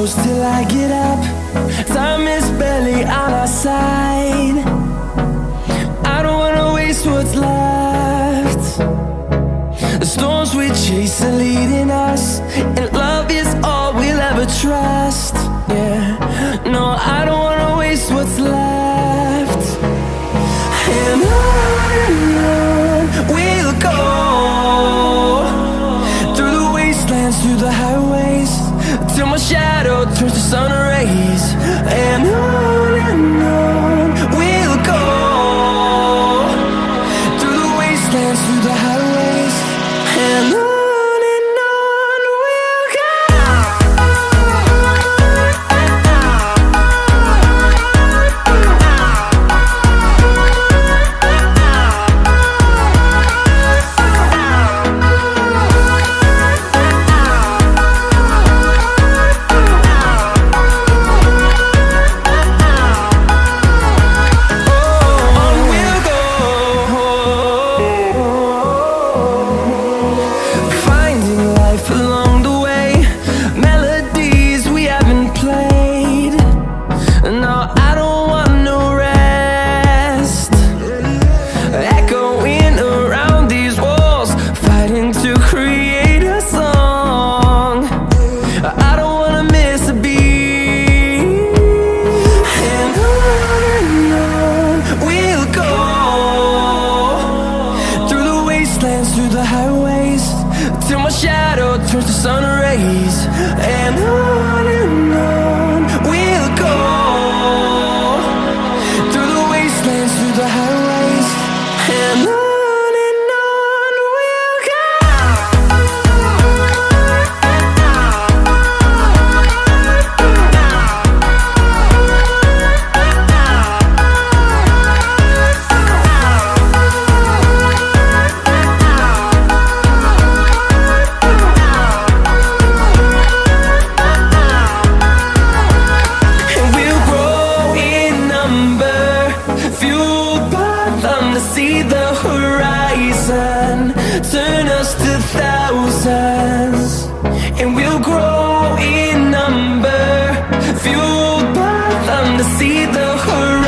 close till I get up. Time is barely on our side. I don't wanna waste what's left. The storms we chase are leading us, and love is all we'll ever trust. Yeah, no, I don't wanna waste what's left. And on we'll go, through the wastelands, through the highways, till my shadow turns to sun rays. And on we'll go, through the wastelands, through the highways, and on we'll go. Through the highways, till my shadow turns to sun rays. And on we'll go, through the wastelands, through the highways, and on we'll go. See the horizon turn us to thousands, and we'll grow in number, fueled by them to see the horizon.